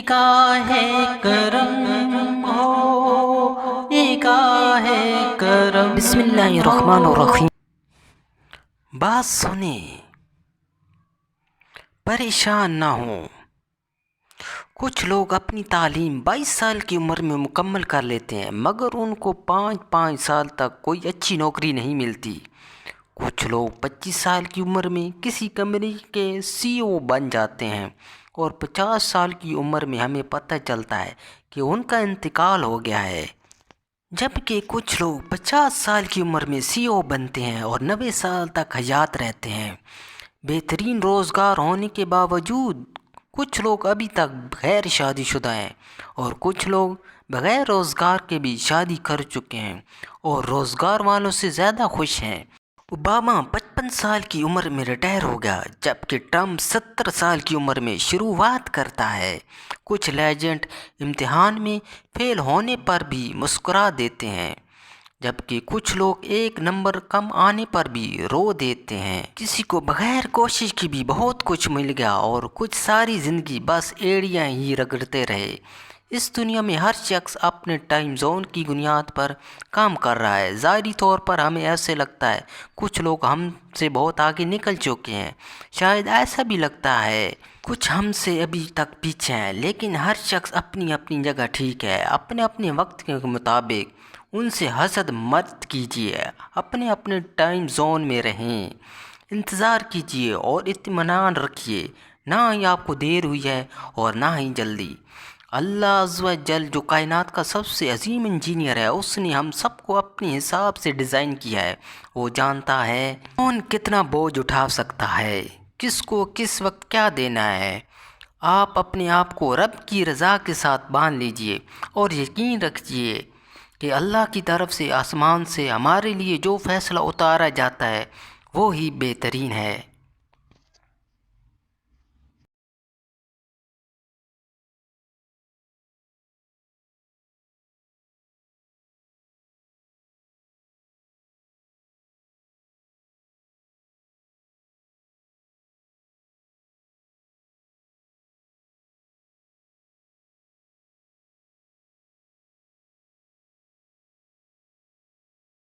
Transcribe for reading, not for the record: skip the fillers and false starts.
निगाह करम हो, निगाह करम। बिस्मिल्लाहिर्रहमानिर्रहीम। बात सुने, परेशान ना हो। कुछ लोग अपनी तालीम 22 साल की उम्र में मुकम्मल कर लेते हैं, मगर उनको 5-5 साल तक कोई अच्छी नौकरी नहीं मिलती। कुछ लोग 25 साल की उम्र में किसी कंपनी के CEO बन जाते हैं और 50 साल की उम्र में हमें पता चलता है कि उनका इंतकाल हो गया है। जबकि कुछ लोग 50 साल की उम्र में CEO बनते हैं और 90 साल तक हयात रहते हैं। बेहतरीन रोज़गार होने के बावजूद कुछ लोग अभी तक गैर शादीशुदा हैं और कुछ लोग बग़ैर रोज़गार के भी शादी कर चुके हैं और रोज़गार वालों से ज़्यादा खुश हैं। ओबामा 55 साल की उम्र में रिटायर हो गया, जबकि ट्रम्प 70 साल की उम्र में शुरुआत करता है। कुछ लेजेंड इम्तिहान में फेल होने पर भी मुस्कुरा देते हैं, जबकि कुछ लोग एक नंबर कम आने पर भी रो देते हैं। किसी को बगैर कोशिश की भी बहुत कुछ मिल गया और कुछ सारी ज़िंदगी बस एड़ियाँ ही रगड़ते रहे। इस दुनिया में हर शख्स अपने टाइम जोन की बुनियाद पर काम कर रहा है। ज़ाहिरी तौर पर हमें ऐसे लगता है कुछ लोग हमसे बहुत आगे निकल चुके हैं, शायद ऐसा भी लगता है कुछ हमसे अभी तक पीछे हैं, लेकिन हर शख्स अपनी अपनी जगह ठीक है। अपने अपने वक्त के मुताबिक उनसे हसद मत कीजिए, अपने अपने टाइम जोन में रहें, इंतज़ार कीजिए और इत्मीनान रखिए। ना ही आपको देर हुई है और ना ही जल्दी। अल्लाह अज़्ज़ व जल जो कायनात का सबसे अजीम इंजीनियर है, उसने हम सबको अपने हिसाब से डिज़ाइन किया है। वो जानता है कौन कितना बोझ उठा सकता है, किसको किस वक्त क्या देना है। आप अपने आप को रब की रज़ा के साथ बांध लीजिए और यकीन रखिए कि अल्लाह की तरफ से आसमान से हमारे लिए जो फ़ैसला उतारा जाता है वो ही बेहतरीन है।